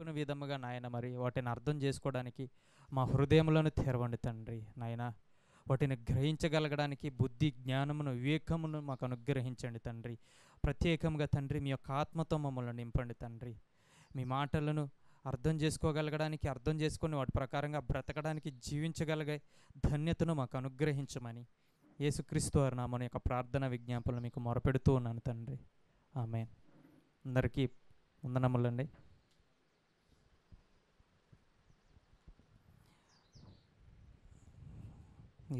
కొన్ని విధముగా నాయన మరి వాటిని అర్థం చేసుకోవడానికి మా హృదయములను తెరవండి తండ్రి. నాయన వాటిని గ్రహించగలగడానికి బుద్ధి జ్ఞానమును వివేకమును మాకు అనుగ్రహించండి తండ్రి. ప్రత్యేకంగా తండ్రి మీ యొక్క ఆత్మతో మమ్మల్ని నింపండి తండ్రి. మీ మాటలను అర్థం చేసుకోగలగడానికి, అర్థం చేసుకొని వాటి ప్రకారంగా బ్రతకడానికి, జీవించగలిగే ధన్యతను మాకు అనుగ్రహించమని యేసుక్రీస్తు వారి నామమున యొక్క ప్రార్థన విజ్ఞాపనలు మీకు మొరపెడుతూ ఉన్నాను తండ్రి. ఆమేన్. అందరికీ వందనములండి.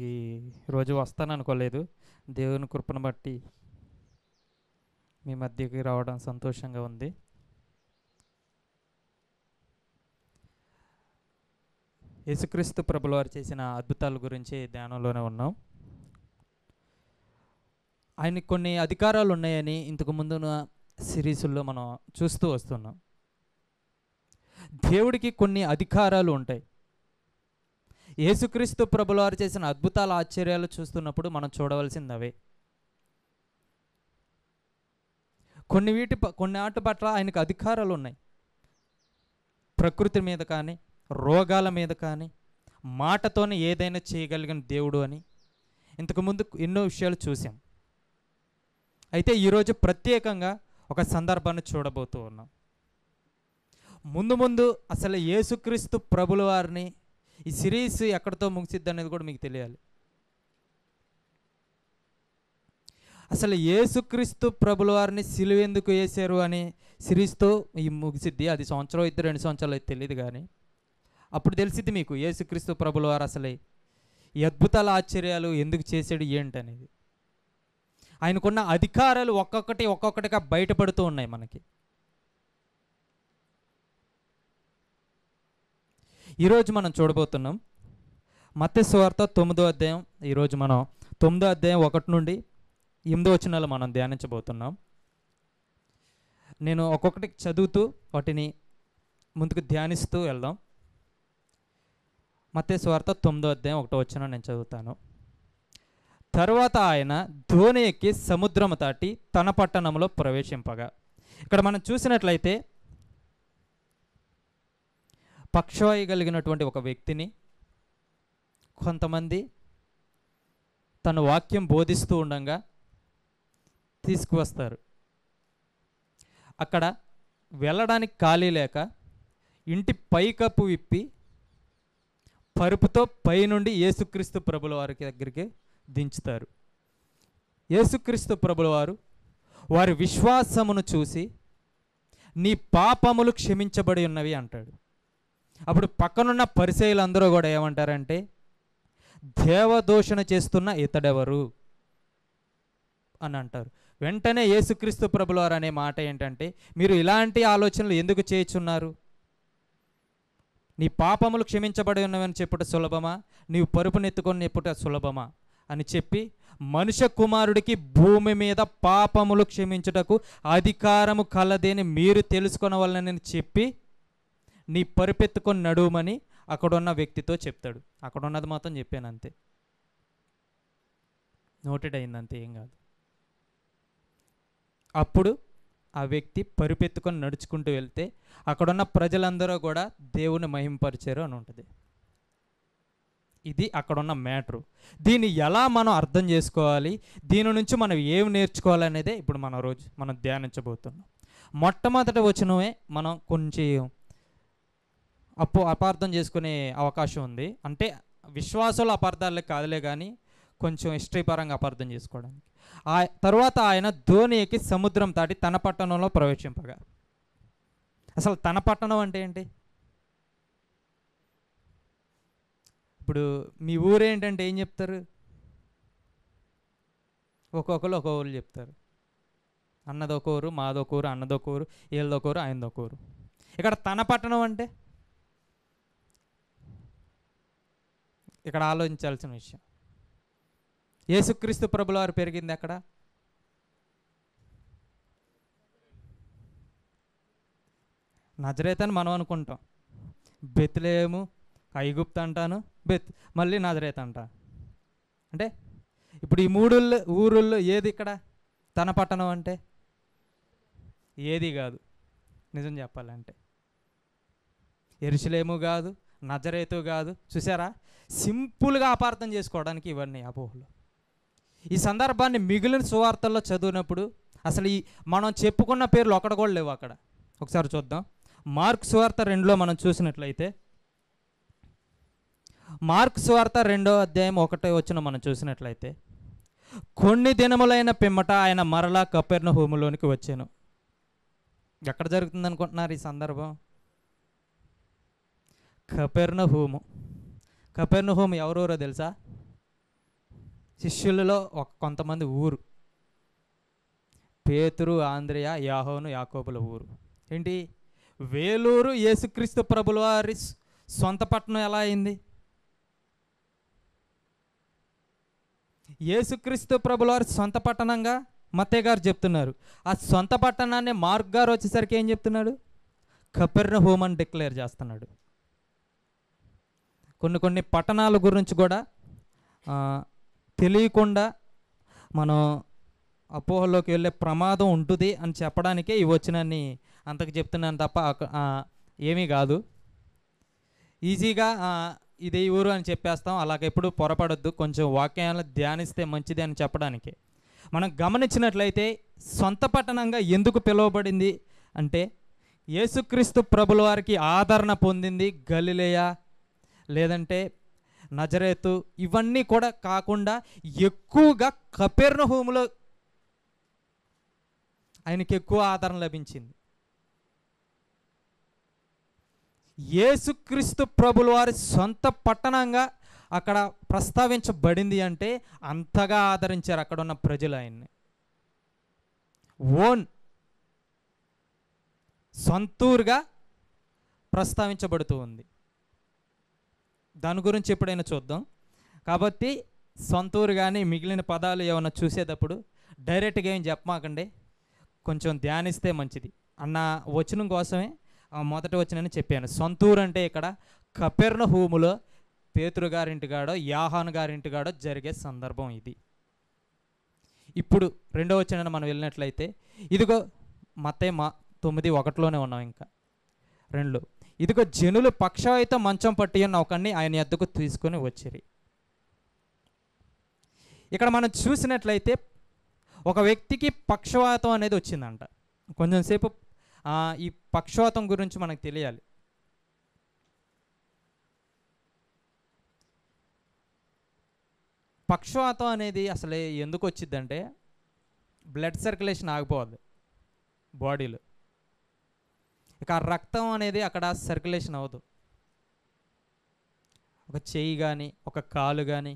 ఈ రోజు వస్తాను అనుకోలేదు. దేవుని కృపను బట్టి మీ మధ్యకి రావడం సంతోషంగా ఉంది. యేసుక్రీస్తు ప్రభుల వారు చేసిన అద్భుతాల గురించి ధ్యానంలోనే ఉన్నాం. ఆయనకి కొన్ని అధికారాలు ఉన్నాయని ఇంతకు ముందు సిరీసుల్లో మనం చూస్తూ వస్తున్నాం. దేవుడికి కొన్ని అధికారాలు ఉంటాయి. యేసుక్రీస్తు ప్రభుల వారు చేసిన అద్భుతాల ఆశ్చర్యాలు చూస్తున్నప్పుడు మనం చూడవలసింది అవే. కొన్ని ఆట పట్ల ఆయనకు అధికారాలు ఉన్నాయి. ప్రకృతి మీద కానీ, రోగాల మీద కానీ, మాటతోనే ఏదైనా చేయగలిగిన దేవుడు అని ఇంతకుముందు ఎన్నో విషయాలు చూసాం. అయితే ఈరోజు ప్రత్యేకంగా ఒక సందర్భాన్ని చూడబోతూ ఉన్నాం. ముందు అసలు యేసుక్రీస్తు ప్రభుల వారిని ఈ సిరీస్ ఎక్కడితో ముగిసిద్ది అనేది కూడా మీకు తెలియాలి. అసలు యేసుక్రీస్తు ప్రభుల వారిని సిలువ ఎందుకు వేశారు అని సిరీస్తో ఈ ముగిసిద్ది. అది సంవత్సరం అయితే 2 సంవత్సరాలు అయితే తెలియదు, కానీ అప్పుడు తెలిసిద్ది మీకు యేసుక్రీస్తు ప్రభుల వారు అసలు ఈ అద్భుతాల ఆశ్చర్యాలు ఎందుకు చేశాడు ఏంటనేది. ఆయనకున్న అధికారాలు ఒక్కొక్కటిగా బయటపడుతూ ఉన్నాయి మనకి. ఈరోజు మనం చూడబోతున్నాం మత్తయి సువార్త 9వ అధ్యాయం. ఈరోజు మనం 9వ అధ్యాయం 1 నుండి 8వ వచనాలు మనం ధ్యానించబోతున్నాం. నేను ఒక్కొక్కటి చదువుతూ వాటిని ముందుకు ధ్యానిస్తూ వెళ్దాం. మత్తయి సువార్త 9వ అధ్యాయం 1వ వచనం నేను చదువుతాను. తరువాత ఆయన దోణి ఎక్కి సముద్రము దాటి తన పట్టణంలో ప్రవేశింపగా. ఇక్కడ మనం చూసినట్లయితే పక్షవాయు కలిగినటువంటి ఒక వ్యక్తిని కొంతమంది తన వాక్యం బోధిస్తూ ఉండగా తీసుకువస్తారు. అక్కడ వెళ్ళడానికి ఖాళీ లేక ఇంటి పైకప్పు విప్పి పరుపుతో పైనుండి యేసుక్రీస్తు ప్రభుల వారికి దగ్గరికి దించుతారు. యేసుక్రీస్తు ప్రభుల వారు వారి విశ్వాసమును చూసి నీ పాపములు క్షమించబడి ఉన్నవి అంటాడు. అప్పుడు పక్కనున్న పరిసయ్యులందరూ కూడా ఏమంటారంటే, దేవదూషణ చేస్తున్న ఇతడెవరు అని అంటారు. వెంటనే యేసుక్రీస్తు ప్రభుల వారు అనే మాట ఏంటంటే, మీరు ఇలాంటి ఆలోచనలు ఎందుకు చేయుచున్నారు? నీ పాపములు క్షమించబడి ఉన్నవని చెప్పుట సులభమా, నీవు పరుపునెత్తుకొని చెప్పుట సులభమా అని చెప్పి, మనుష్య కుమారుడికి భూమి మీద పాపములు క్షమించుటకు అధికారము కలదేని మీరు తెలుసుకొనవలనని చెప్పి నీ పరుపెత్తుకొని నడుమని అక్కడున్న వ్యక్తితో చెప్తాడు. అక్కడ ఉన్నది మాత్రం చెప్పాను అంతే, నోటెడ్ అయింది అంతే, ఏం కాదు. అప్పుడు ఆ వ్యక్తి పరుపెత్తుకొని నడుచుకుంటూ వెళ్తే అక్కడున్న ప్రజలందరూ కూడా దేవుని మహింపరిచారు అని ఉంటుంది. ఇది అక్కడున్న మ్యాటరు. దీన్ని ఎలా మనం అర్థం చేసుకోవాలి, దీని నుంచి మనం ఏమి నేర్చుకోవాలనేదే ఇప్పుడు మనం ధ్యానించబోతున్నాం. మొట్టమొదటి వచనమే మనం కొంచెం అపార్థం చేసుకునే అవకాశం ఉంది. అంటే విశ్వాసాలు అపార్థాలే కాదులే, కానీ కొంచెం హిస్టరీ పరంగా అపార్థం చేసుకోవడానికి. తర్వాత ఆయన దోణి ఎక్కి సముద్రం దాటి తన పట్టణంలో ప్రవేశింపగా. అసలు తన పట్టణం అంటే ఏంటి? ఇప్పుడు మీ ఊరేంటంటే ఏం చెప్తారు? ఒక్కొక్కరు ఒక ఊరు చెప్తారు. అన్నదొక ఊరు, మాదొక ఊరు, అన్నదొక ఊరు, వీళ్ళదొక ఊరు, ఆయనదొక ఊరు. ఇక్కడ తన పట్టణం అంటే ఇక్కడ ఆలోచించాల్సిన విషయం. యేసుక్రీస్తు ప్రభుల వారు పెరిగింది ఎక్కడ? నజరేత్ అని మనం అనుకుంటాం. బెత్లెహేము, ఐగుప్తు అంటాను, మళ్ళీ నజరేత్ అంట. అంటే ఇప్పుడు ఈ 3 ఊరుల్లో ఏది ఇక్కడ తన పట్టణం అంటే? ఏది కాదు నిజం చెప్పాలంటే. యెరూషలేము కాదు, నజరేతు కాదు. చూసారా, సింపుల్గా అపార్థం చేసుకోవడానికి ఇవన్నీ అపోహలు. ఈ సందర్భాన్ని మిగిలిన సువార్తల్లో చదివినప్పుడు అసలు ఈ మనం చెప్పుకున్న పేర్లు ఒకటి కూడా లేవు అక్కడ. ఒకసారి చూద్దాం. మార్కు సువార్త 2లో మనం చూసినట్లయితే, మార్కు సువార్త 2వ అధ్యాయం 1వ వచనం మనం చూసినట్లయితే, కొన్ని దినములైన పిమ్మట ఆయన మరలా కపెర్నహూములోనికి వచ్చాను. ఎక్కడ జరుగుతుంది అనుకుంటున్నారు ఈ సందర్భం? కపెర్నహూము. కపెర్నహూము ఎవరూరో తెలుసా? శిష్యులలో కొంతమంది ఊరు. పేతురు, ఆంద్రేయ, యాహోను, యాకోబుల ఊరు. ఏంటి? వేలూరు యేసుక్రీస్తు ప్రభుల వారి సొంత పట్టణం ఎలా అయింది? యేసుక్రీస్తు ప్రభుల వారి సొంత పట్టణంగా మత్తయి గారు చెప్తున్నారు. ఆ సొంత పట్టణాన్ని మార్క్ గారు వచ్చేసరికి ఏం చెప్తున్నాడు? కపెర్నహూమ్ అని డిక్లేర్ చేస్తున్నాడు. కొన్ని పట్టణాల గురించి కూడా తెలియకుండా మనం అపోహలోకి వెళ్ళే ప్రమాదం ఉంటుంది అని చెప్పడానికే ఈ వచనాన్ని అంతకు చెప్తున్నాను తప్ప ఏమీ కాదు. ఈజీగా ఇది ఈ ఊరు అని చెప్పేస్తాం. అలాగ ఎప్పుడు పొరపడొద్దు. కొంచెం వాక్యాలను ధ్యానిస్తే మంచిది అని చెప్పడానికి. మనం గమనించినట్లయితే సొంత పట్టణంగా ఎందుకు పిలువబడింది అంటే, యేసుక్రీస్తు ప్రభుల వారికి ఆదరణ పొందింది గలిలయ, లేదంటే నజరేతు, ఇవన్నీ కూడా కాకుండా ఎక్కువగా కపెర్నహూములో ఆయనకి ఎక్కువ ఆదరణ లభించింది. యేసుక్రీస్తు ప్రభుల వారి సొంత పట్టణంగా అక్కడ ప్రస్తావించబడింది అంటే అంతగా ఆదరించారు అక్కడ ఉన్న ప్రజలు ఆయన్ని. ఓన్ సొంతూరుగా ప్రస్తావించబడుతూ ఉంది. దాని గురించి ఎప్పుడైనా చూద్దాం. కాబట్టి సొంతూరు కానీ మిగిలిన పదాలు ఏమైనా చూసేటప్పుడు డైరెక్ట్గా ఏం చెప్పమాకండి, కొంచెం ధ్యానిస్తే మంచిది అన్న వచనం కోసమే మొదటి వచనాన్ని చెప్పాను. సొంతూరు అంటే ఇక్కడ కపెర్నహూములో పేతురు గారింటిగాడో యాహాను గారింటిగాడో జరిగే సందర్భం ఇది. ఇప్పుడు రెండో వచనాన్ని మనం వెళ్ళినట్లయితే, ఇదిగో మత్తయి 9:1లోనే ఉన్నాం. ఇంకా 2, ఇదిగో జనులు పక్షవాయుతో మంచం పట్టి ఉన్న ఒకరిని ఆయన యొద్దకు తీసుకొని వచ్చిరి. ఇక్కడ మనం చూసినట్లయితే ఒక వ్యక్తికి పక్షవాతం అనేది వచ్చిందంట. కొంచెం సేపు ఈ పక్షవాతం గురించి మనకు తెలియాలి. పక్షవాతం అనేది అసలు ఎందుకు వచ్చిందంటే, బ్లడ్ సర్క్యులేషన్ ఆగిపోద్ది బాడీలో. ఇక రక్తం అనేది అక్కడ సర్క్యులేషన్ అవ్వదు. ఒక చెయ్యి కానీ, ఒక కాలు కానీ,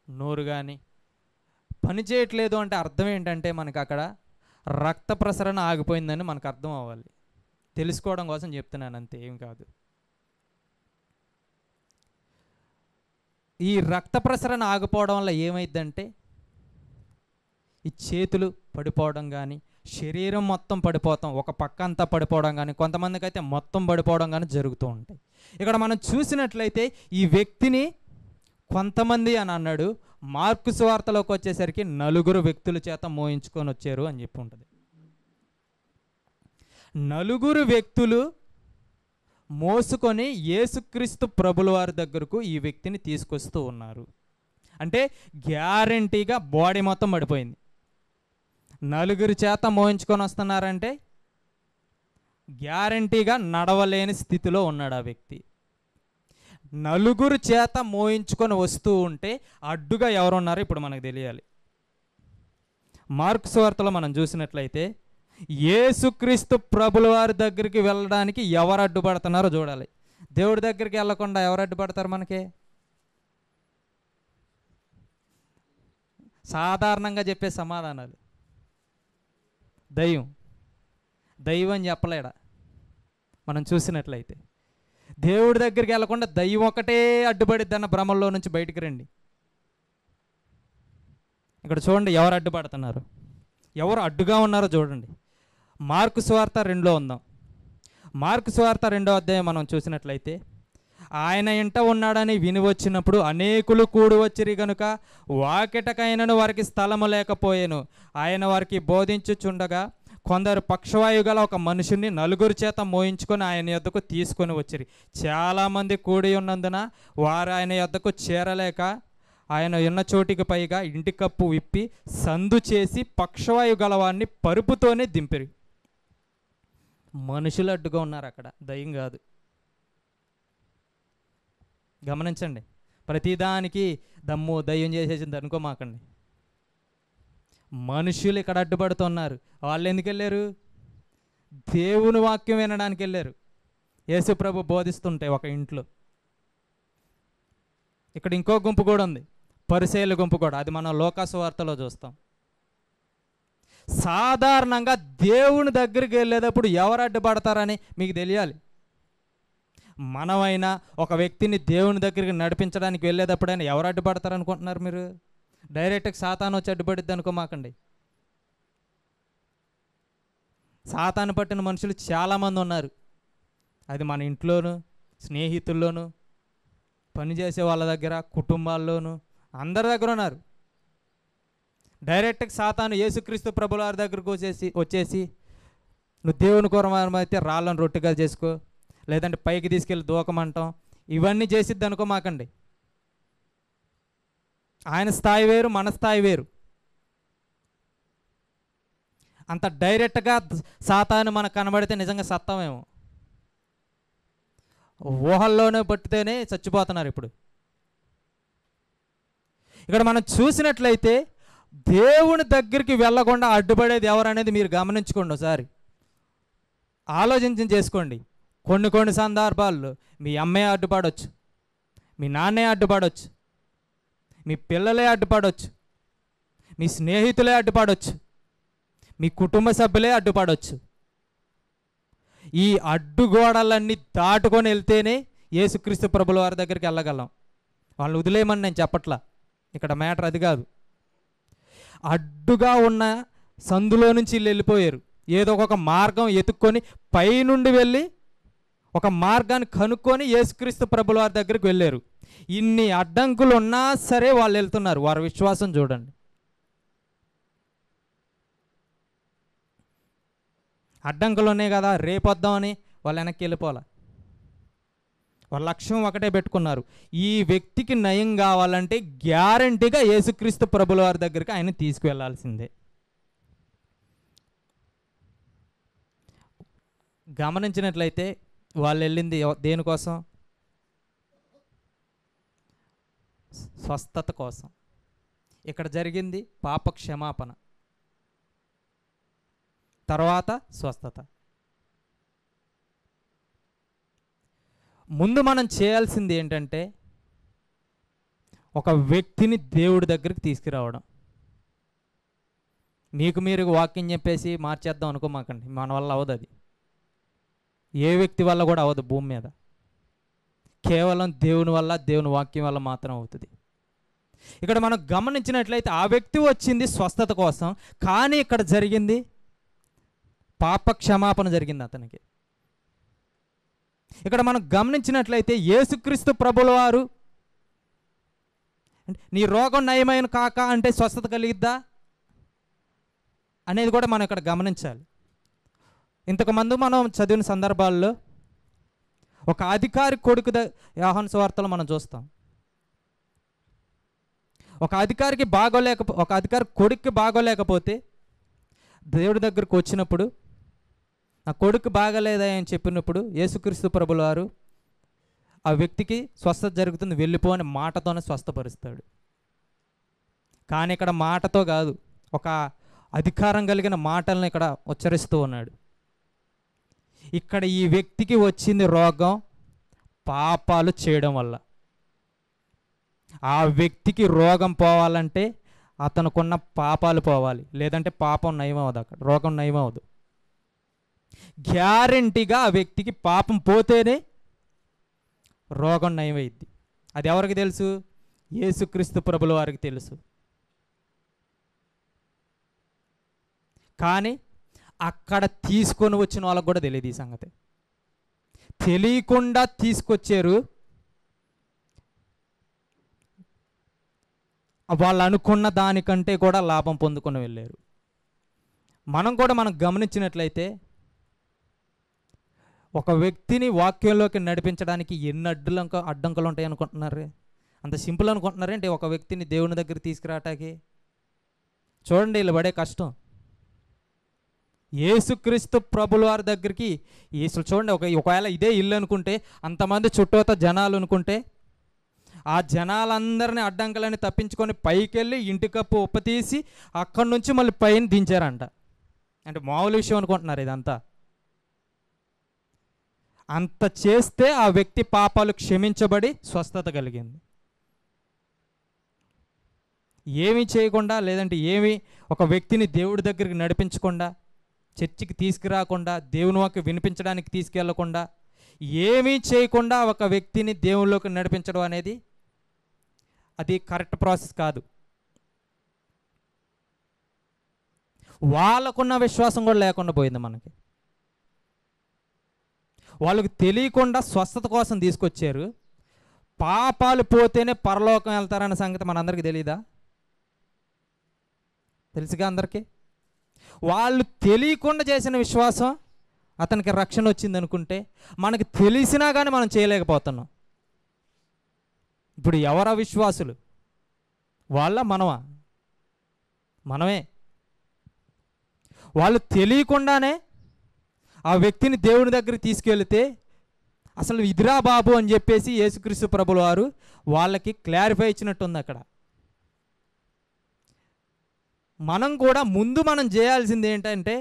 నోరు కానీ పని చేయట్లేదు అంటే అర్థం ఏంటంటే, మనకు అక్కడ రక్త ప్రసరణ ఆగిపోయిందని మనకు అర్థం అవ్వాలి. తెలుసుకోవడం కోసం చెప్తున్నాను, అంతే, ఏం కాదు. ఈ రక్త ప్రసరణ ఆగిపోవడం వల్ల ఏమైందంటే, ఈ చేతులు పడిపోవడం కానీ, శరీరం మొత్తం పడిపోతాం, ఒక పక్క అంతా పడిపోవడం కానీ, కొంతమందికి అయితే మొత్తం పడిపోవడం కానీ జరుగుతూ ఉంటాయి. ఇక్కడ మనం చూసినట్లయితే ఈ వ్యక్తిని కొంతమంది అని అన్నాడు. మార్కు సువార్తలోకి వచ్చేసరికి 4 వ్యక్తుల చేత మోయించుకొని వచ్చారు అని చెప్పి ఉంటుంది. 4 వ్యక్తులు మోసుకొని యేసుక్రీస్తు ప్రభుల వారి దగ్గరకు ఈ వ్యక్తిని తీసుకొస్తూ ఉన్నారు. అంటే గ్యారంటీగా బాడీ మొత్తం పడిపోయింది. 4 చేత మోయించుకొని వస్తున్నారంటే గ్యారంటీగా నడవలేని స్థితిలో ఉన్నాడు ఆ వ్యక్తి. 4 చేత మోయించుకొని వస్తూ ఉంటే అడ్డుగా ఎవరున్నారో ఇప్పుడు మనకు తెలియాలి. మార్కు సువార్తలో మనం చూసినట్లయితే యేసుక్రీస్తు ప్రభుల వారి దగ్గరికి వెళ్ళడానికి ఎవరు అడ్డుపడుతున్నారో చూడాలి. దేవుడి దగ్గరికి వెళ్ళకుండా ఎవరు అడ్డుపడతారు మనకి? సాధారణంగా చెప్పే సమాధానాలు దైవం చెప్పలేడా? మనం చూసినట్లయితే దేవుడి దగ్గరికి వెళ్ళకుండా దైవం ఒకటే అడ్డుపడిద్ది అన్న భ్రమల్లో నుంచి బయటికి రండి. ఇక్కడ చూడండి ఎవరు అడ్డుపడుతున్నారు, ఎవరు అడ్డుగా ఉన్నారో చూడండి. మార్కు సువార్త 2లో ఉందాం. మార్కు సువార్త 2వ అధ్యాయం మనం చూసినట్లయితే, ఆయన ఇంట ఉన్నాడని విని వచ్చినప్పుడు అనేకులు కూడి వచ్చిరి గనుక వాకిటకైనను వారికి స్థలము లేకపోయేను. ఆయన వారికి బోధించుచుండగా కొందరు పక్షవాయువు గల ఒక మనుషుని నలుగురు చేత మోయించుకొని ఆయన యొద్దకు తీసుకొని వచ్చిరి. చాలామంది కూడి ఉన్నందున వారు ఆయన యొద్దకు చేరలేక ఆయన ఉన్న చోటికి పైగా ఇంటి కప్పు విప్పి సందు చేసి పక్షవాయువు గలవాడిని పరుపుతోనే దింపిరి. మనుషులు అడ్డుగా ఉన్నారు, అక్కడ దయ్యం కాదు. గమనించండి, ప్రతిదానికి దమ్ము దయ్యం చేసేసింది అనుకోమాకండి. మనుషులు ఇక్కడ అడ్డుపడుతున్నారు. వాళ్ళు ఎందుకు వెళ్ళారు? దేవుని వాక్యం వినడానికి వెళ్ళారు. యేసు ప్రభు బోధిస్తుంటే ఒక ఇంట్లో. ఇక్కడ ఇంకో గుంపు కూడా ఉంది, పరిసయ్యుల గుంపు కూడా. అది మనం లోకాసు వార్తలో చూస్తాం. సాధారణంగా దేవుని దగ్గరికి వెళ్ళేటప్పుడు ఎవరు అడ్డుపడతారని మీకు తెలియాలి. మనమైనా ఒక వ్యక్తిని దేవుని దగ్గరికి నడిపించడానికి వెళ్ళేటప్పుడైనా ఎవరు అడ్డుపడతారు అనుకుంటున్నారు మీరు? డైరెక్ట్గా సాతాను వచ్చి అడ్డుపడిద్ది అనుకోమాకండి. సాతాను పట్టిన మనుషులు చాలామంది ఉన్నారు. అది మన ఇంట్లోనూ, స్నేహితుల్లోనూ, పనిచేసే వాళ్ళ దగ్గర, కుటుంబాల్లోనూ, అందరి దగ్గర ఉన్నారు. డైరెక్ట్గా సాతాను యేసుక్రీస్తు ప్రభుల వారి దగ్గరకు వచ్చేసి నువ్వు దేవుని కోరమైతే రాళ్ళను రొట్టెగా చేసుకో, లేదంటే పైకి తీసుకెళ్ళి దూకమంటాం, ఇవన్నీ చేసిద్ది అనుకోమాకండి. ఆయన స్థాయి వేరు, మన స్థాయి వేరు. అంత డైరెక్ట్గా సాతాను మనకు కనబడితే నిజంగా సత్తామేమో. ఊహల్లోనే పట్టితేనే చచ్చిపోతున్నారు ఇప్పుడు. ఇక్కడ మనం చూసినట్లయితే దేవుని దగ్గరికి వెళ్ళకుండా అడ్డుపడేది ఎవరనేది మీరు గమనించుకోండి. ఒకసారి ఆలోచించి చేసుకోండి. కొన్ని సందర్భాల్లో మీ అమ్మే అడ్డుపడవచ్చు, మీ నాన్నే అడ్డుపడవచ్చు, మీ పిల్లలే అడ్డుపడవచ్చు, మీ స్నేహితులే అడ్డుపడవచ్చు, మీ కుటుంబ సభ్యులే అడ్డుపడవచ్చు. ఈ అడ్డుగోడలన్నీ దాటుకొని వెళ్తేనే యేసుక్రీస్తు ప్రభుల వారి దగ్గరికి వెళ్ళగలం. వాళ్ళని వదిలేయమని నేను చెప్పట్లా, ఇక్కడ మ్యాటర్ అది కాదు. అడ్డుగా ఉన్న సందులో నుంచి వీళ్ళు వెళ్ళిపోయారు. ఏదో ఒక మార్గం ఎతుక్కొని పైనుండి వెళ్ళి ఒక మార్గాన్ని కనుక్కొని యేసుక్రీస్తు ప్రభుల వారి దగ్గరికి వెళ్ళారు. ఇన్ని అడ్డంకులు ఉన్నా సరే వాళ్ళు వెళ్తున్నారు. వారి విశ్వాసం చూడండి. అడ్డంకులు ఉన్నాయి కదా, రేపొద్దామని వాళ్ళు వెనక్కి వెళ్ళిపోవాలి. వాళ్ళ లక్ష్యం ఒకటే పెట్టుకున్నారు, ఈ వ్యక్తికి నయం కావాలంటే గ్యారంటీగా యేసుక్రీస్తు ప్రభుల వారి దగ్గరికి ఆయన తీసుకువెళ్లాల్సిందే. గమనించినట్లయితే వాళ్ళు వెళ్ళింది దేనికోసం? స్వస్థత కోసం. ఇక్కడ జరిగింది పాప క్షమాపణ, తర్వాత స్వస్థత. ముందు మనం చేయాల్సింది ఏంటంటే ఒక వ్యక్తిని దేవుడి దగ్గరికి తీసుకురావడం. మీకు మీరు వాక్యం చెప్పేసి మార్చేద్దాం అనుకోమాకండి, మన వల్ల అవ్వదు. అది ఏ వ్యక్తి వల్ల కూడా అవ్వదు భూమి మీద. కేవలం దేవుని వల్ల, దేవుని వాక్యం వల్ల మాత్రం అవుతుంది. ఇక్కడ మనం గమనించినట్లయితే ఆ వ్యక్తి వచ్చింది స్వస్థత కోసం, కానీ ఇక్కడ జరిగింది పాప క్షమాపణ జరిగింది అతనికి. ఇక్కడ మనం గమనించినట్లయితే యేసుక్రీస్తు ప్రభుల వారు నీ రోగం నయమైన కాక అంటే స్వస్థత కలిగిద్దా అనేది కూడా మనం ఇక్కడ గమనించాలి. ఇంతకుముందు మనం చదివిన సందర్భాల్లో ఒక అధికారి కొడుకు యోహాను సువార్తలో మనం చూస్తాం. ఒక అధికారి కొడుక్కి బాగోలేకపోతే దేవుడి దగ్గరకు వచ్చినప్పుడు, నా కొడుకు బాగలేదా అని చెప్పినప్పుడు యేసుక్రీస్తు ప్రభుల వారు ఆ వ్యక్తికి స్వస్థత జరుగుతుంది వెళ్ళిపో అని మాటతోనే స్వస్థపరుస్తాడు. కానీ ఇక్కడ మాటతో కాదు, ఒక అధికారం కలిగిన మాటలను ఇక్కడ ఉచ్చరిస్తూ ఉన్నాడు. ఇక్కడ ఈ వ్యక్తికి వచ్చింది రోగం పాపాలు చేయడం వల్ల. ఆ వ్యక్తికి రోగం పోవాలంటే అతనుకున్న పాపాలు పోవాలి, లేదంటే పాపం నయమవదు, అక్కడ రోగం నయమవదు. గ్యారెంటీగా ఆ వ్యక్తికి పాపం పోతేనే రోగం నయమైద్ది. అది ఎవరికి తెలుసు? యేసుక్రీస్తు ప్రభుల వారికి తెలుసు. కానీ అక్కడ తీసుకొని వచ్చిన వాళ్ళకు కూడా తెలియదు ఈ సంగతి. తెలియకుండా తీసుకొచ్చారు. వాళ్ళు అనుకున్న దానికంటే కూడా లాభం పొందుకొని వెళ్ళారు. మనం గమనించినట్లయితే ఒక వ్యక్తిని వాక్యంలోకి నడిపించడానికి ఎన్ని అడ్డంకులు ఉంటాయి అనుకుంటున్నారు? అంత సింపుల్ అనుకుంటున్నారేంటి ఒక వ్యక్తిని దేవుని దగ్గర తీసుకురావటానికి? చూడండి వీళ్ళు పడే కష్టం. యేసుక్రీస్తు ప్రభుల వారి దగ్గరికి చూడండి, ఒకవేళ ఇదే ఇల్లు అనుకుంటే, అంతమంది చుట్టూత జనాలు అనుకుంటే, ఆ జనాలందరినీ అడ్డంకులని తప్పించుకొని పైకి వెళ్ళి ఇంటి కప్పు ఉప్పతీసి అక్కడి నుంచి మళ్ళీ పైన దించారంట. అంటే మామూలు విషయం అనుకుంటున్నారు ఇదంతా. అంత చేస్తే ఆ వ్యక్తి పాపాలు క్షమించబడి స్వస్థత కలిగింది. ఏమీ చేయకుండా, లేదంటే ఒక వ్యక్తిని దేవుడి దగ్గరికి నడిపించకుండా, చర్చికి తీసుకురాకుండా, దేవుని వాక్యం వినిపించడానికి తీసుకెళ్లకుండా, ఏమీ చేయకుండా ఒక వ్యక్తిని దేవునిలోకి నడిపించడం అనేది అది కరెక్ట్ ప్రాసెస్ కాదు. వాళ్ళకున్న విశ్వాసం కూడా లేకుండా పోయింది మనకి. వాళ్ళకి తెలియకుండా స్వస్థత కోసం తీసుకొచ్చారు. పాపాలు పోతేనే పరలోకం వెళ్తారన్న సంగతి మనందరికీ తెలీదా? తెలుసుగా అందరికీ. వాళ్ళు తెలియకుండా చేసిన విశ్వాసం అతనికి రక్షణ వచ్చింది అనుకుంటే, మనకి తెలిసినా కానీ మనం చేయలేకపోతున్నాం. ఇప్పుడు ఎవరా విశ్వాసులు? వాళ్ళ మనమా? మనమే. వాళ్ళు తెలియకుండానే ఆ వ్యక్తిని దేవుని దగ్గరికి తీసుకెళ్తే, అసలు ఇదిరా బాబు అని చెప్పేసి యేసుక్రీస్తు ప్రభుల వారు వాళ్ళకి క్లారిఫై ఇచ్చినట్టుంది అక్కడ. మనం కూడా ముందు మనం చేయాల్సింది ఏంటంటే,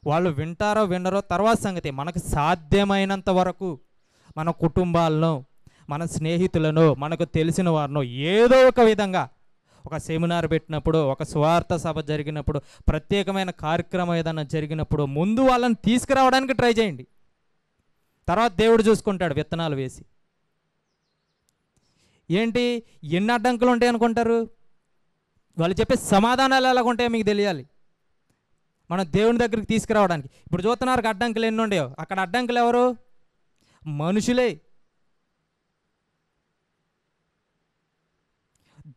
వాళ్ళు వింటారో వినరో తర్వాత సంగతి. మనకు సాధ్యమైనంత వరకు మన కుటుంబాలను, మన స్నేహితులను, మనకు తెలిసిన వారినో ఏదో ఒక విధంగా, ఒక సెమినార్ పెట్టినప్పుడు, ఒక స్వార్థ సభ జరిగినప్పుడు, ప్రత్యేకమైన కార్యక్రమం ఏదైనా జరిగినప్పుడు ముందు వాళ్ళని తీసుకురావడానికి ట్రై చేయండి. తర్వాత దేవుడు చూసుకుంటాడు విత్తనాలు వేసి. ఏంటి ఎన్ని అడ్డంకులు ఉంటాయి అనుకుంటారు? వాళ్ళు చెప్పే సమాధానాలు ఎలాగ ఉంటాయో మీకు తెలియాలి. మనం దేవుని దగ్గరికి తీసుకురావడానికి. ఇప్పుడు చూస్తున్నారు అడ్డంకులు ఎన్ని ఉండేవో. అక్కడ అడ్డంకులు ఎవరు? మనుషులే.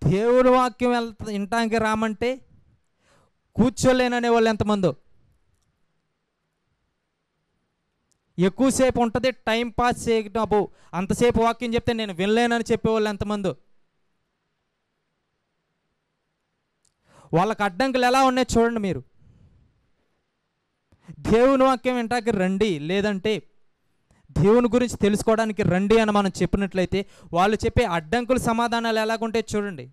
దేవుడి వాక్యం వినటానికి రామంటే కూర్చోలేననే వాళ్ళు ఎంతమందో. ఎక్కువసేపు ఉంటుంది, టైం పాస్ చేయటం, అంతసేపు వాక్యం చెప్తే నేను వినలేనని చెప్పేవాళ్ళు ఎంతమందో. వాళ్ళకి అడ్డంకులు ఎలా ఉన్నాయి చూడండి మీరు. దేవుని వాక్యం వినటానికి రండి, లేదంటే దేవుని గురించి తెలుసుకోవడానికి రండి అని మనం చెప్పినట్లయితే వాళ్ళు చెప్పే అడ్డంకుల సమాధానాలు ఎలాగుంటాయి చూడండి.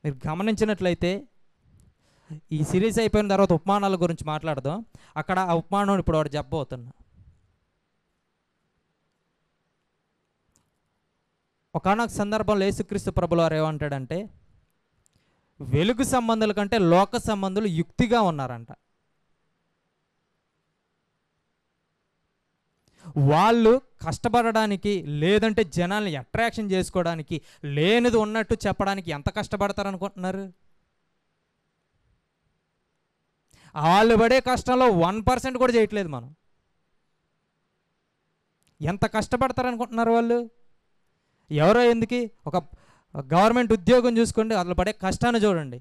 మీరు గమనించినట్లయితే ఈ సిరీస్ అయిపోయిన తర్వాత ఉపమానాల గురించి మాట్లాడదాం. అక్కడ ఆ ఉపమానం ఇప్పుడు వాడు చెప్పబోతున్నా. ఒకానొక సందర్భంలో యేసుక్రీస్తు ప్రభుల వారు ఏమంటాడంటే, వెలుగు సంబంధుల కంటే లోక సంబంధులు యుక్తిగా ఉన్నారంట. వాళ్ళు కష్టపడడానికి, లేదంటే జనాల్ని అట్రాక్షన్ చేసుకోవడానికి, లేనిది ఉన్నట్టు చెప్పడానికి ఎంత కష్టపడతారు అనుకుంటున్నారు? వాళ్ళు పడే కష్టంలో 1% కూడా చేయట్లేదు మనం. ఎంత కష్టపడతారు అనుకుంటున్నారు వాళ్ళు? ఎవరో ఎందుకు ఒక గవర్నమెంట్ ఉద్యోగం చూసుకోండి, అసలు పడే కష్టాన్ని చూడండి.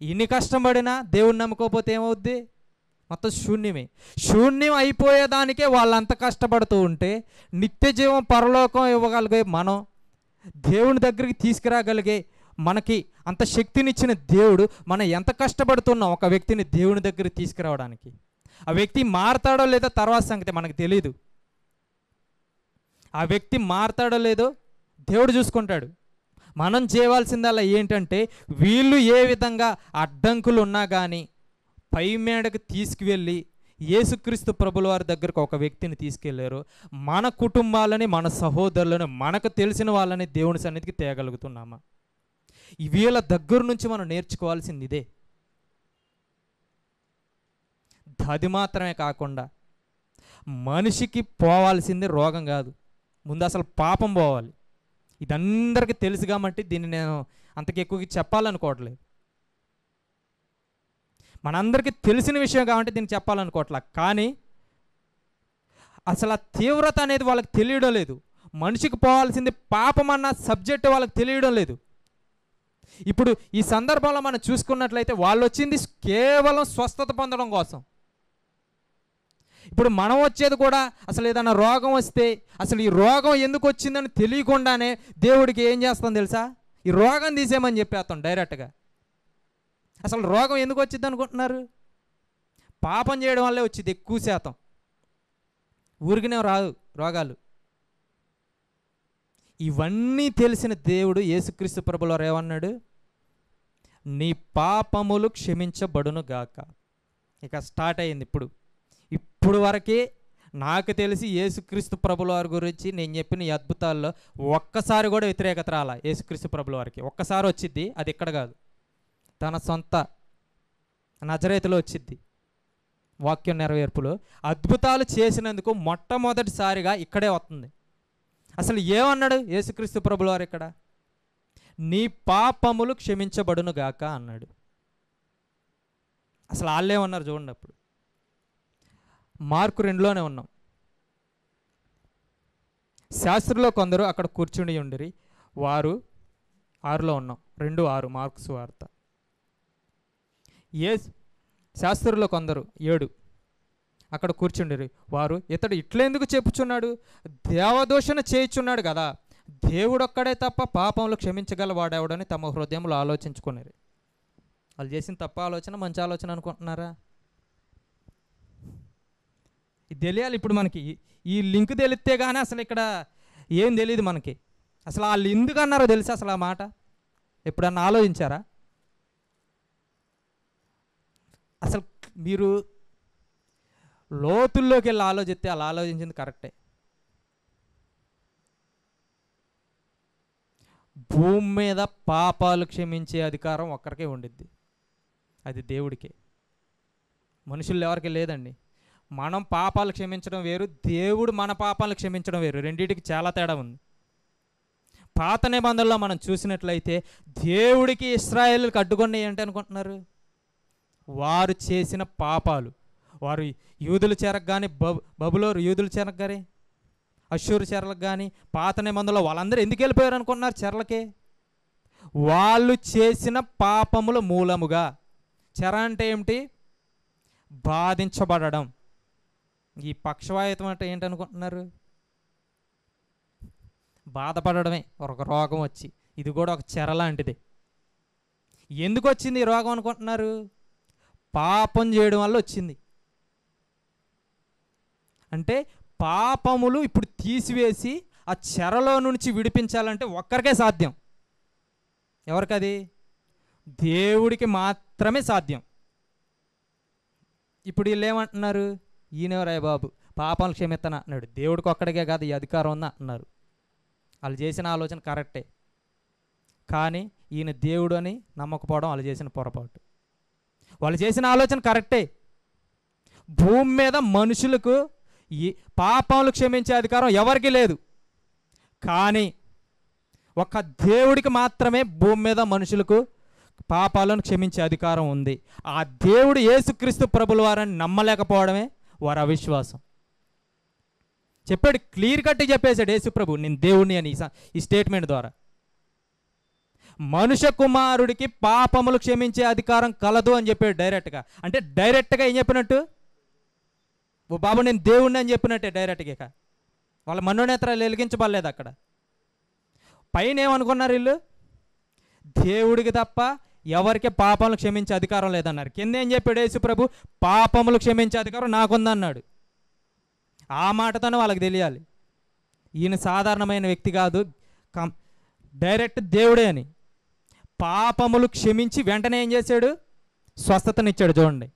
ఇన్ని కష్టం పడినా దేవుణ్ణి నమ్ముకోకపోతే ఏమవుద్ది? మొత్తం శూన్యమే. శూన్యం అయిపోయేదానికే వాళ్ళంత కష్టపడుతూ ఉంటే, నిత్య జీవం పరలోకం ఇవ్వగలిగే మనం, దేవుని దగ్గరికి తీసుకురాగలిగే మనకి అంత శక్తినిచ్చిన దేవుడు, మనం ఎంత కష్టపడుతున్నాం ఒక వ్యక్తిని దేవుని దగ్గరికి తీసుకురావడానికి. ఆ వ్యక్తి మారతాడో లేదో తర్వాత సంగతి మనకు తెలీదు. ఆ వ్యక్తి మారతాడో లేదో దేవుడు చూసుకుంటాడు. మనం చేయవలసిందల్లా ఏంటంటే, వీళ్ళు ఏ విధంగా అడ్డంకులు ఉన్నా కానీ పై మేడకు తీసుకువెళ్ళి యేసుక్రీస్తు ప్రభుల వారి దగ్గరకు ఒక వ్యక్తిని తీసుకెళ్లారు, మన కుటుంబాలని, మన సహోదరులను, మనకు తెలిసిన వాళ్ళని దేవుని సన్నిధికి తేగలుగుతున్నామా? వీళ్ళ దగ్గర నుంచి మనం నేర్చుకోవాల్సింది ఇదే. అది మాత్రమే కాకుండా మనిషికి పోవాల్సింది రోగం కాదు, ముందు అసలు పాపం పోవాలి. ఇదందరికీ తెలుసు కాబట్టి దీన్ని నేను అంతకు ఎక్కువగా చెప్పాలనుకోవట్లేదు. మనందరికీ తెలిసిన విషయం కాబట్టి దీన్ని చెప్పాలనుకోవట్లే. కానీ అసలు ఆ తీవ్రత అనేది వాళ్ళకి తెలియడం లేదు. మనిషికి పోవాల్సింది పాపం అన్న సబ్జెక్ట్ వాళ్ళకి తెలియడం లేదు. ఇప్పుడు ఈ సందర్భంలో మనం చూసుకున్నట్లయితే వాళ్ళు వచ్చింది కేవలం స్వస్థత పొందడం కోసం. ఇప్పుడు మనం వచ్చేది కూడా అసలు ఏదైనా రోగం వస్తే అసలు ఈ రోగం ఎందుకు వచ్చిందని తెలియకుండానే దేవుడికి ఏం చేస్తాం తెలుసా? ఈ రోగం తీసేయమని చెప్పేస్తాం డైరెక్ట్గా. అసలు రోగం ఎందుకు వచ్చింది అనుకుంటున్నారు? పాపం చేయడం వల్లే వచ్చింది ఎక్కువ శాతం. ఊరికినే రాదు రోగాలు. ఇవన్నీ తెలిసిన దేవుడు యేసుక్రీస్తు ప్రభువారు ఏమన్నాడు? నీ పాపములు క్షమించబడును గాక. ఇక స్టార్ట్ అయింది. ఇప్పుడు వరకే నాకు తెలిసి యేసుక్రీస్తు ప్రభువారి గురించి నేను చెప్పిన ఈ అద్భుతాల్లో ఒక్కసారి కూడా వ్యతిరేకత రాలా యేసుక్రీస్తు ప్రభువారికి. ఒక్కసారి వచ్చిద్ది, అది ఇక్కడ కాదు, తన సొంత నజరేతులో వచ్చిద్ది. వాక్యం నెరవేర్పులో అద్భుతాలు చేసినందుకు మొట్టమొదటిసారిగా ఇక్కడే వస్తుంది. అసలు ఏమన్నాడు యేసుక్రీస్తు ప్రభువారు ఇక్కడ? నీ పాపములు క్షమించబడును గాక అన్నాడు. అసలు వాళ్ళేమన్నారు చూడండి. అప్పుడు మార్కు 2లోనే ఉన్నాం. శాస్త్రులో కొందరు అక్కడ కూర్చుని ఉండిరి, వారు 6లో ఉన్నాం, 2:6 మార్కు సువార్త. శాస్త్రులో కొందరు 7 అక్కడ కూర్చుండిరి, వారు ఇతడు ఇట్లెందుకు చెప్పుచున్నాడు? దేవదూషణ చేయుచున్నాడు కదా, దేవుడొక్కడే తప్ప పాపంలో క్షమించగల వాడేవాడని తమ హృదయంలో ఆలోచించుకునేది. వాళ్ళు చేసిన తప్ప ఆలోచన మంచి ఆలోచన అనుకుంటున్నారా? ఇది తెలియాలి. ఇప్పుడు మనకి ఈ లింక్ తెలిస్తే కానీ అసలు ఇక్కడ ఏం తెలియదు మనకి. అసలు వాళ్ళు ఎందుకు అన్నారో తెలుసా? అసలు ఆ మాట ఎప్పుడన్నా ఆలోచించారా? అసలు మీరు లోతుల్లోకి వెళ్ళి ఆలోచిస్తే అలా ఆలోచించింది కరెక్టే. భూమి మీద పాపాలు క్షమించే అధికారం ఒక్కరికే ఉండిద్ది, అది దేవుడికే. మనుషులు ఎవరికి లేదండి. మనం పాపాలు క్షమించడం వేరు, దేవుడు మన పాపాలు క్షమించడం వేరు. రెండింటికి చాలా తేడా ఉంది. పాత నిబంధనలో మనం చూసినట్లయితే దేవుడికి ఇశ్రాయేలుకి అడ్డుకొని ఏంటి అనుకుంటున్నారు? వారు చేసిన పాపాలు. వారు యూదుల చెరకు కానీ బబులోరు యూదుల చెరకు కానీ అష్షూరు చెరలకు కానీ పాత నిబంధనలో వాళ్ళందరూ ఎందుకు వెళ్ళిపోయారు అనుకుంటున్నారు? చెరలకే. వాళ్ళు చేసిన పాపముల మూలముగా. చెర అంటే ఏమిటి? బాధించబడడం. ఈ పక్షవాయుతం అంటే ఏంటనుకుంటున్నారు? బాధపడడమే, ఒక రోగం వచ్చి. ఇది కూడా ఒక చెర లాంటిది. ఎందుకు వచ్చింది ఈ రోగం అనుకుంటున్నారు? పాపం చేయడం వల్ల వచ్చింది. అంటే పాపములు ఇప్పుడు తీసివేసి ఆ చెరలో నుంచి విడిపించాలంటే ఒక్కరికే సాధ్యం. ఎవరికది? దేవుడికి మాత్రమే సాధ్యం. ఇప్పుడు వీళ్ళు ఏమంటున్నారు? ఈయనెవరాయ బాబు పాపాలు క్షమిత్తనా అన్నాడు. దేవుడికి ఒక్కడికే కాదు ఈ అధికారం ఉందా అన్నారు. వాళ్ళు చేసిన ఆలోచన కరెక్టే, కానీ ఈయన దేవుడు అని నమ్మకపోవడం వాళ్ళు చేసిన పొరపాటు. వాళ్ళు చేసిన ఆలోచన కరెక్టే. భూమి మీద మనుషులకు ఈ పాపాలు క్షమించే అధికారం ఎవరికి లేదు, కానీ ఒక దేవుడికి మాత్రమే భూమి మీద మనుషులకు పాపాలను క్షమించే అధికారం ఉంది. ఆ దేవుడు యేసుక్రీస్తు ప్రభుల వారని నమ్మలేకపోవడమే వారి అవిశ్వాసం. చెప్పాడు, క్లియర్ కట్ చెప్పేశాడు యేసు ప్రభు, నేను దేవుడిని అని ఈ స్టేట్మెంట్ ద్వారా. మనుష్య కుమారుడికి పాపములు క్షమించే అధికారం కలదు అని చెప్పాడు డైరెక్ట్గా. అంటే డైరెక్ట్గా ఏం చెప్పినట్టు? ఓ బాబు నేను దేవుడిని అని చెప్పినట్టే డైరెక్ట్గా. వాళ్ళ మనోనేత్రాలు వెలిగించబడలేదు అక్కడ. పైన ఏమనుకున్నారు వీళ్ళు? దేవుడికి తప్ప ఎవరికి పాపములు క్షమించే అధికారం లేదన్నారు. కింద ఏం చెప్పాడు యేసు ప్రభు? పాపములు క్షమించే అధికారం నాకుందన్నాడు. ఆ మాటతోనే వాళ్ళకి తెలియాలి ఈయన సాధారణమైన వ్యక్తి కాదు, డైరెక్ట్ దేవుడే అని. పాపములు క్షమించి వెంటనే ఏం చేశాడు? స్వస్థతనిచ్చాడు. చూడండి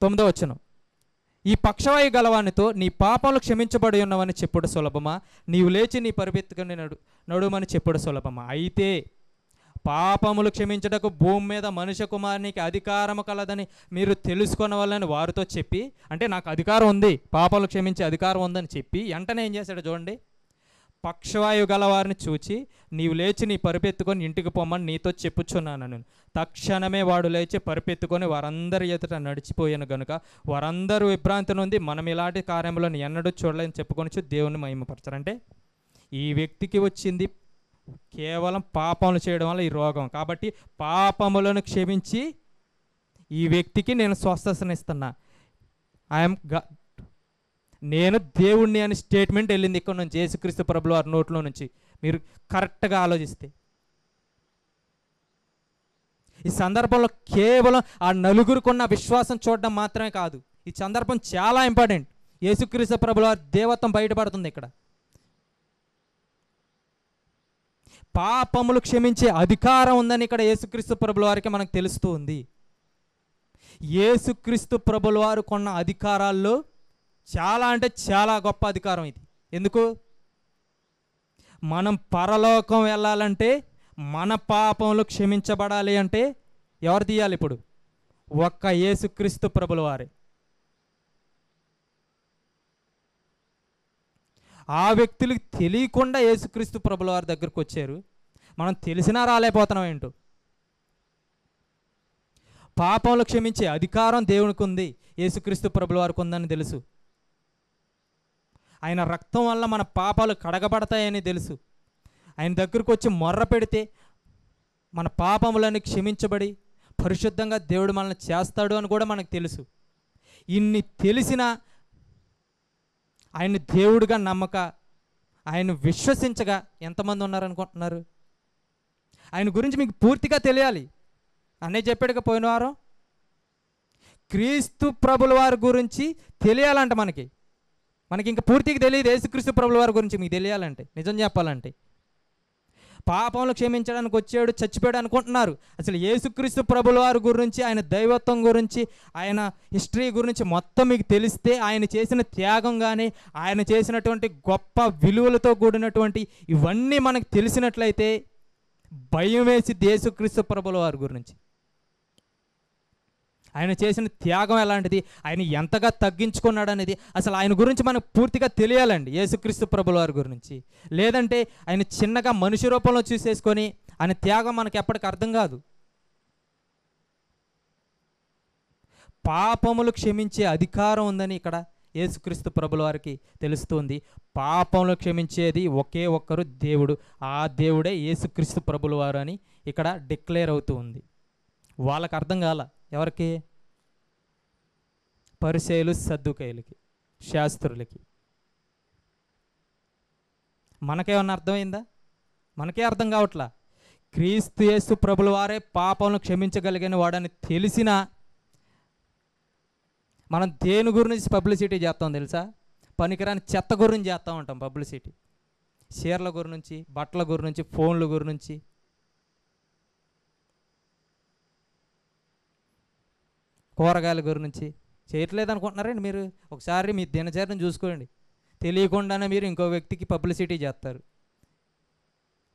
9వ వచనం. ఈ పక్షవాయు గలవానితో నీ పాపములు క్షమించబడి ఉన్నవని చెప్పుడు సులభమా, నీవు లేచి నీ పరిపెత్తుకుని నడుమని చెప్పుడు సులభమా? అయితే పాపములు క్షమించటకు భూమి మీద మనుష్య కుమారునికి అధికారము కలదని మీరు తెలుసుకొనవాలని వారితో చెప్పి, అంటే నాకు అధికారం ఉంది, పాపాలు క్షమించే అధికారం ఉందని చెప్పి వెంటనే ఏం చేశాడు చూడండి? పక్షవాయు గలవారిని చూచి నీవు లేచి నీ పరిపెత్తుకొని ఇంటికి పొమ్మని నీతో చెప్పుచున్నాను. తక్షణమే వాడు లేచి పరిపెత్తుకొని వారందరి ఎదుట నడిచిపోయాను గనుక వారందరూ విభ్రాంతి నుండి మనం ఇలాంటి కార్యములను ఎన్నడూ చూడలేని చెప్పుకొని దేవుని మహిమపరచారు. అంటే ఈ వ్యక్తికి వచ్చింది కేవలం పాపములు చేయడం వల్ల ఈ రోగం. కాబట్టి పాపములను క్షమించి ఈ వ్యక్తికి నేను స్వస్థతనిస్తున్నా, ఐఎమ్ నేను దేవుణ్ణి అని స్టేట్మెంట్ వెళ్ళింది ఇక్కడ నుంచి, యేసుక్రీస్తు ప్రభుల వారి నోట్లో నుంచి. మీరు కరెక్ట్గా ఆలోచిస్తే ఈ సందర్భంలో కేవలం ఆ నలుగురుకున్న విశ్వాసం చూడడం మాత్రమే కాదు, ఈ సందర్భం చాలా ఇంపార్టెంట్. యేసుక్రీస్తు ప్రభుల వారి దేవత్వం బయటపడుతుంది ఇక్కడ. పాపములు క్షమించే అధికారం ఉందని ఇక్కడ యేసుక్రీస్తు ప్రభుల వారికి మనకు తెలుస్తూ ఉంది. యేసుక్రీస్తు ప్రభుల వారు కొన్న అధికారాల్లో చాలా అంటే చాలా గొప్ప అధికారం ఇది. ఎందుకు? మనం పరలోకం వెళ్ళాలంటే, మన పాపములు క్షమించబడాలి అంటే ఎవరు తీయాలి? ఇప్పుడు ఒక్క యేసుక్రీస్తు ప్రభుల వారే. ఆ వ్యక్తులకు తెలియకుండా యేసుక్రీస్తు ప్రభుల వారి దగ్గరకు వచ్చారు. మనం తెలిసినా రాలేకపోతున్నాం ఏంటో. పాపములు క్షమించే అధికారం దేవునికి ఉంది, యేసుక్రీస్తు ప్రభుల వారికి ఉందని తెలుసు. ఆయన రక్తం వల్ల మన పాపాలు కడగబడతాయని తెలుసు. ఆయన దగ్గరకు వచ్చి మొర్ర పెడితే మన పాపములని క్షమించబడి పరిశుద్ధంగా దేవుడు మనల్ని చేస్తాడు అని కూడా మనకు తెలుసు. ఇన్ని తెలిసినా ఆయన దేవుడిగా నమ్మక, ఆయన విశ్వసించగా ఎంతమంది ఉన్నారనుకుంటున్నారు? ఆయన గురించి మీకు పూర్తిగా తెలియాలి. అనే చెప్పాడుగా పోయిన వారం, క్రీస్తు ప్రభుల వారి గురించి తెలియాలంట మనకి ఇంకా పూర్తిగా తెలియదు. యేసుక్రీస్తు ప్రభుల వారి గురించి మీకు తెలియాలంటే, నిజం చెప్పాలంటే, పాపంలో క్షమించడానికి వచ్చాడు, చచ్చిపోయాడు అనుకుంటున్నారు. అసలు యేసుక్రీస్తు ప్రభుల వారి గురించి, ఆయన దైవత్వం గురించి, ఆయన హిస్టరీ గురించి మొత్తం మీకు తెలిస్తే, ఆయన చేసిన త్యాగం కానీ, ఆయన చేసినటువంటి గొప్ప విలువలతో కూడినటువంటి ఇవన్నీ మనకు తెలిసినట్లయితే భయం వేసి యేసుక్రీస్తు ప్రభుల వారి గురించి, ఆయన చేసిన త్యాగం ఎలాంటిది, ఆయన ఎంతగా తగ్గించుకున్నాడు అనేది అసలు ఆయన గురించి మనకు పూర్తిగా తెలియాలండి, యేసుక్రీస్తు ప్రభుల వారి గురించి. లేదంటే ఆయన చిన్నగా మనిషి రూపంలో చూసేసుకొని ఆయన త్యాగం మనకు ఎప్పటికీ అర్థం కాదు. పాపములు క్షమించే అధికారం ఉందని ఇక్కడ యేసుక్రీస్తు ప్రభుల వారికి తెలుస్తుంది. పాపములు క్షమించేది ఒకే ఒక్కరు దేవుడు, ఆ దేవుడే యేసుక్రీస్తు ప్రభుల వారు అని ఇక్కడ డిక్లేర్ అవుతూ ఉంది. వాళ్ళకి అర్థం కాల. ఎవరికి? పరిసయ్యులు, సద్దుకయ్యులకి, శాస్త్రులకి. మనకేమన్నా అర్థమైందా? మనకే అర్థం కావట్లా. క్రీస్తు యేసు ప్రభుల వారే పాపములను క్షమించగలిగిన వాడని తెలిసినా మనం దేని గురించి పబ్లిసిటీ చేస్తాం తెలుసా? పనికిరాని చెత్త గురించి చేస్తూ ఉంటాం పబ్లిసిటీ. చీరల గురించి, బట్టల గురించి, ఫోన్ల గురించి, కూరగాయల గురించి చేయట్లేదు అనుకుంటున్నారండి మీరు? ఒకసారి మీ దినచర్యను చూసుకోండి. తెలియకుండానే మీరు ఇంకో వ్యక్తికి పబ్లిసిటీ చేస్తారు.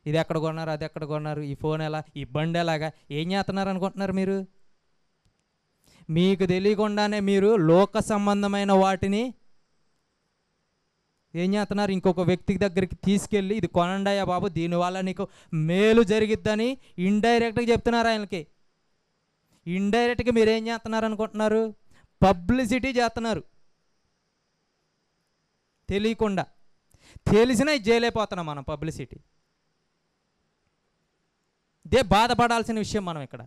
ఇది ఎక్కడ కొన్నారు, అది ఎక్కడ కొన్నారు, ఈ ఫోన్ ఎలా, ఈ బండి ఎలాగా, ఏం చేస్తున్నారు అనుకుంటున్నారు మీరు? మీకు తెలియకుండానే మీరు లోక సంబంధమైన వాటిని ఏం చేస్తున్నారు? ఇంకొక వ్యక్తి దగ్గరికి తీసుకెళ్ళి ఇది కొనండియా బాబు, దీనివల్ల నీకు మేలు జరిగిద్దని ఇండైరెక్ట్గా చెప్తున్నారు ఆయనకి. ఇండైరెక్ట్గా మీరు ఏం చేస్తున్నారు అనుకుంటున్నారు? పబ్లిసిటీ చేస్తున్నారు. తెలియకుండా. తెలిసినా ఇది చేయలేకపోతున్నాం మనం పబ్లిసిటీ. ఇదే బాధపడాల్సిన విషయం మనం ఇక్కడ.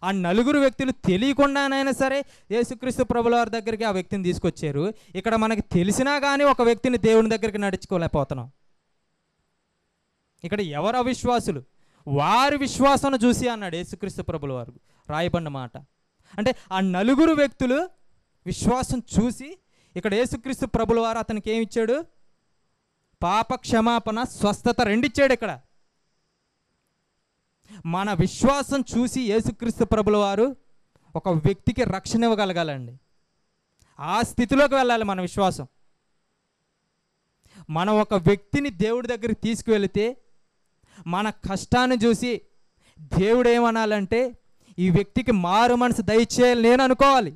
ఆ నలుగురు వ్యక్తులు తెలియకుండానైనా సరే యేసుక్రీస్తు ప్రభుల వారి దగ్గరికి ఆ వ్యక్తిని తీసుకొచ్చారు. ఇక్కడ మనకి తెలిసినా కానీ ఒక వ్యక్తిని దేవుని దగ్గరికి నడుచుకోలేకపోతున్నాం. ఇక్కడ ఎవరు అవిశ్వాసులు? వారి విశ్వాసాన్ని చూసి అన్నాడు యేసుక్రీస్తు ప్రభుల వారు, రాయబడిన మాట. అంటే ఆ నలుగురు వ్యక్తులు విశ్వాసం చూసి ఇక్కడ యేసుక్రీస్తు ప్రభుల వారు అతనికి ఏమి ఇచ్చాడు? పాప క్షమాపణ, స్వస్థత రెండిచ్చాడు. ఇక్కడ మన విశ్వాసం చూసి యేసుక్రీస్తు ప్రభుల వారు ఒక వ్యక్తికి రక్షణ ఇవ్వగలగాలండి. ఆ స్థితిలోకి వెళ్ళాలి మన విశ్వాసం. మనం ఒక వ్యక్తిని దేవుడి దగ్గరికి తీసుకువెళితే మన కష్టాన్ని చూసి దేవుడు ఏమనాలంటే, ఈ వ్యక్తికి మారు మనసు దయచేయాలి నేను అనుకోవాలి.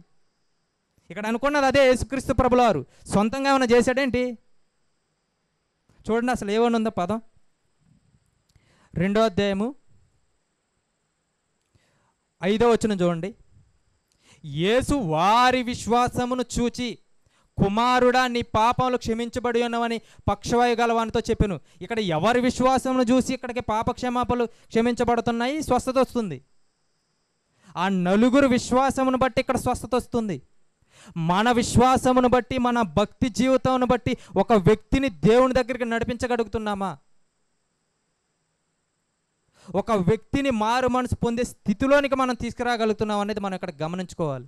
ఇక్కడ అనుకున్నది అదే యేసుక్రీస్తు ప్రభుల వారు. సొంతంగా ఏమైనా చేశాడేంటి? చూడండి అసలు ఏమని ఉందో పదం. 2వ అధ్యాయము 5వ వచనం చూడండి. యేసు వారి విశ్వాసమును చూచి కుమారుడా నీ పాపములు క్షమించబడి ఉన్నవని పక్షవాయు గలవానితో చెప్పాను. ఇక్కడ ఎవరి విశ్వాసమును చూసి ఇక్కడికి పాప క్షమాపణలు క్షమించబడుతున్నాయి, స్వస్థత వస్తుంది. ఆ నలుగురు విశ్వాసమును బట్టి ఇక్కడ స్వస్థత వస్తుంది. మన విశ్వాసమును బట్టి, మన భక్తి జీవితమును బట్టి ఒక వ్యక్తిని దేవుని దగ్గరికి నడిపించగలుగుతున్నామా? ఒక వ్యక్తిని మారు మనసు పొందే స్థితిలోనికి మనం తీసుకురాగలుగుతున్నాం అనేది మనం ఇక్కడ గమనించుకోవాలి.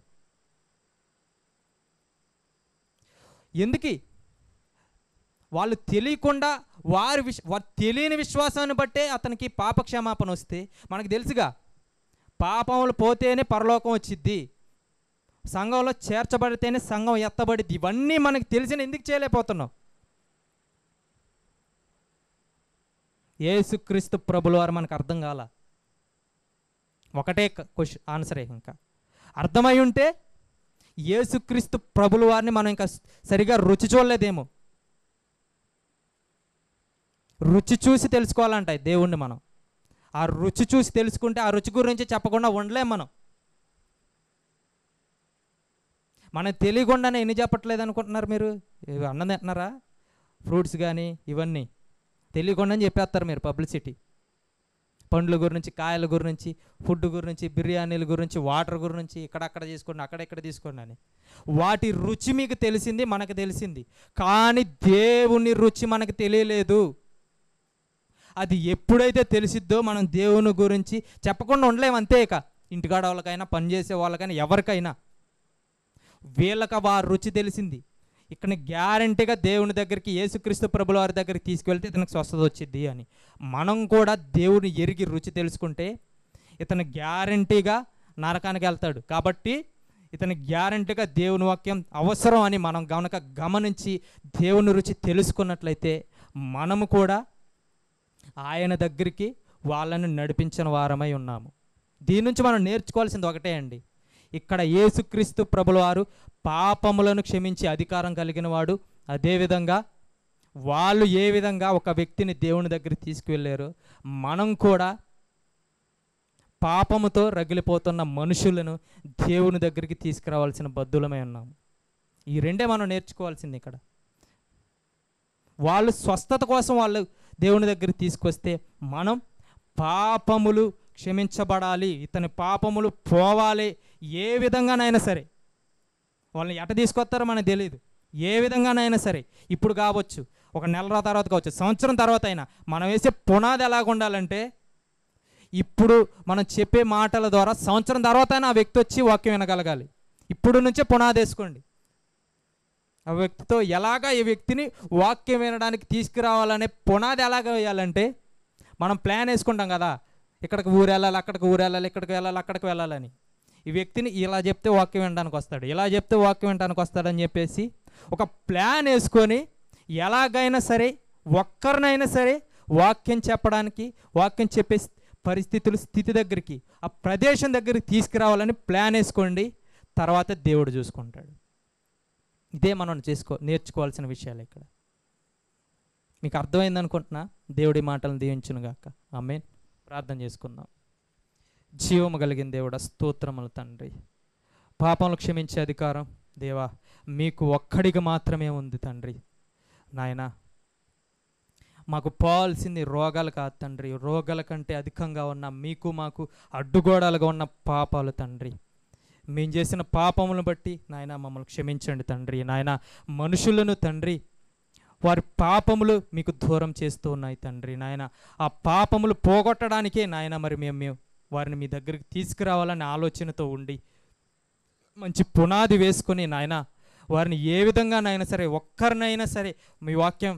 ఎందుకు వాళ్ళు తెలియకుండా వారు తెలియని విశ్వాసాన్ని బట్టే అతనికి పాప క్షమాపణ వస్తే, మనకు తెలుసుగా పాపములు పోతేనే పరలోకం వచ్చిద్ది, సంఘంలో చేర్చబడితేనే సంఘం ఎత్తబడిద్ది. ఇవన్నీ మనకు తెలిసిన ఎందుకు చేయలేకపోతున్నాం? యేసుక్రీస్తు ప్రభుల వారు మనకు అర్థం కాల. ఒకటే ఆన్సరే. ఇంకా అర్థమై ఉంటే యేసుక్రీస్తు ప్రభుల వారిని మనం ఇంకా సరిగా రుచి చూడలేదేమో. రుచి చూసి తెలుసుకోవాలంటాయి దేవుణ్ణి. మనం ఆ రుచి చూసి తెలుసుకుంటే ఆ రుచి గురించి చెప్పకుండా ఉండలేం. మనం తెలియకుండానే ఎన్ని చెప్పట్లేదు అనుకుంటున్నారు మీరు? అన్నం తింటున్నారా? ఫ్రూట్స్ కానీ ఇవన్నీ తెలియకుండానే చెప్పేస్తారు మీరు. పబ్లిసిటీ పండ్ల గురించి, కాయల గురించి, ఫుడ్ గురించి, బిర్యానీల గురించి, వాటర్ గురించి, ఇక్కడక్కడ తీసుకోండి, అక్కడెక్కడ తీసుకోండి అని. వాటి రుచి మీకు తెలిసింది, మనకు తెలిసింది. కానీ దేవుని రుచి మనకు తెలియలేదు. అది ఎప్పుడైతే తెలిసిద్దో మనం దేవుని గురించి చెప్పకుండా ఉండలేము. అంతే. ఇక ఇంటికాడ వాళ్ళకైనా, పనిచేసే వాళ్ళకైనా, ఎవరికైనా వీళ్ళకి వారి రుచి తెలిసింది. ఇక్కడ గ్యారంటీగా దేవుని దగ్గరికి, యేసుక్రీస్తు ప్రభుల వారి దగ్గరికి తీసుకువెళ్తే ఇతనికి స్వస్థత వచ్చింది అని. మనం కూడా దేవుని ఎరిగి రుచి తెలుసుకుంటే ఇతను గ్యారంటీగా నరకానికి వెళ్తాడు. కాబట్టి ఇతని గ్యారంటీగా దేవుని వాక్యం అవసరం అని మనం గమనించి దేవుని రుచి తెలుసుకున్నట్లయితే మనము కూడా ఆయన దగ్గరికి వాళ్ళని నడిపించిన వారమై ఉన్నాము. దీని నుంచి మనం నేర్చుకోవాల్సింది ఒకటే అండి. ఇక్కడ యేసుక్రీస్తు ప్రభుల వారు పాపములను క్షమించే అధికారం కలిగిన వాడు. అదేవిధంగా వాళ్ళు ఏ విధంగా ఒక వ్యక్తిని దేవుని దగ్గరికి తీసుకువెళ్ళారో మనం కూడా పాపముతో రగిలిపోతున్న మనుషులను దేవుని దగ్గరికి తీసుకురావాల్సిన బద్దులమై ఉన్నాము. ఈ రెండే మనం నేర్చుకోవాల్సింది. ఇక్కడ వాళ్ళు స్వస్థత కోసం వాళ్ళు దేవుని దగ్గరికి తీసుకొస్తే మనం పాపములు క్షమించబడాలి, ఇతని పాపములు పోవాలి, ఏ విధంగానైనా సరే. వాళ్ళని ఎట తీసుకొస్తారో మనకు తెలియదు. ఏ విధంగానైనా సరే, ఇప్పుడు కావచ్చు, ఒక నెల తర్వాత కావచ్చు, సంవత్సరం తర్వాత అయినా మనం వేసే పునాది ఎలాగ ఉండాలంటే, ఇప్పుడు మనం చెప్పే మాటల ద్వారా సంవత్సరం తర్వాత అయినా ఆ వ్యక్తి వచ్చి వాక్యం వినగలగాలి. ఇప్పుడు నుంచే పునాది వేసుకోండి. ఆ వ్యక్తితో ఎలాగా ఈ వ్యక్తిని వాక్యం వినడానికి తీసుకురావాలనే పునాది ఎలాగ వేయాలంటే, మనం ప్లాన్ వేసుకుంటాం కదా, ఇక్కడికి ఊరు వెళ్ళాలి, అక్కడికి ఊరు వెళ్ళాలి, ఇక్కడికి వెళ్ళాలి, అక్కడికి వెళ్ళాలని. ఈ వ్యక్తిని ఇలా చెప్తే వాక్యం వినడానికి వస్తాడు, ఇలా చెప్తే వాక్యం వినడానికి వస్తాడని చెప్పేసి ఒక ప్లాన్ వేసుకొని ఎలాగైనా సరే ఒక్కరినైనా సరే వాక్యం చెప్పడానికి, వాక్యం చెప్పే పరిస్థితులు, స్థితి దగ్గరికి, ఆ ప్రదేశం దగ్గరికి తీసుకురావాలని ప్లాన్ వేసుకోండి. తర్వాత దేవుడు చూసుకుంటాడు. ఇదే మనం నేర్చుకోవాల్సిన విషయాలు ఇక్కడ. మీకు అర్థమైంది అనుకుంటున్నా. దేవుడి మాటలను దీవించునుగాక. ఆమేన్. ప్రార్థన చేసుకుందాం. జీవము కలిగిన దేవుడా, స్తోత్రములు తండ్రి. పాపములు క్షమించే అధికారం దేవా మీకు ఒక్కడికి మాత్రమే ఉంది తండ్రి. నాయనా, మాకు పోవాల్సింది రోగాలు కాదు తండ్రి. రోగాల కంటే అధికంగా ఉన్న మీకు మాకు అడ్డుగోడాలుగా ఉన్న పాపాలు తండ్రి. మేము చేసిన పాపములను బట్టి నాయన మమ్మల్ని క్షమించండి తండ్రి. నాయన, మనుషులను తండ్రి వారి పాపములు మీకు దూరం చేస్తూ ఉన్నాయి తండ్రి. నాయన, ఆ పాపములు పోగొట్టడానికే నాయన మరి మేము వారిని మీ దగ్గరికి తీసుకురావాలనే ఆలోచనతో ఉండి మంచి పునాది వేసుకొని నాయన వారిని ఏ విధంగానైనా సరే, ఒక్కరినైనా సరే మీ వాక్యం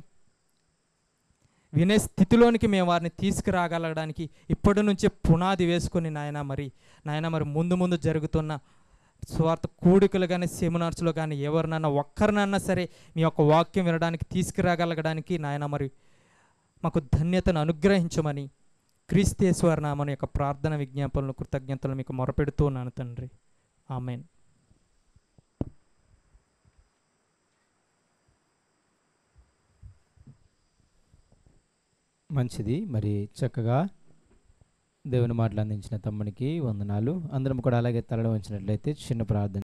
వినే స్థితిలోనికి మేము వారిని తీసుకురాగలగడానికి ఇప్పటి నుంచే పునాది వేసుకొని నాయన మరి ముందు జరుగుతున్న స్వార్థ కూడికలు కానీ, సెమినార్స్లో కానీ ఎవరినైనా ఒక్కరినైనా సరే మీ యొక్క వాక్యం వినడానికి తీసుకురాగలగడానికి నాయన మరి మాకు ధన్యతను అనుగ్రహించమని క్రీస్తేశ్వర నామని యొక్క ప్రార్థన విజ్ఞాపనలు, కృతజ్ఞతలు మీకు మొరపెడుతూ ఉన్నాను తండ్రి. ఆమేన్. మంచిది. మరి చక్కగా దేవుని మాటలు అందించిన తమ్మునికి వందనాలు. అందరం కూడా అలాగే తలలో ఉంచినట్లయితే చిన్న ప్రార్థన.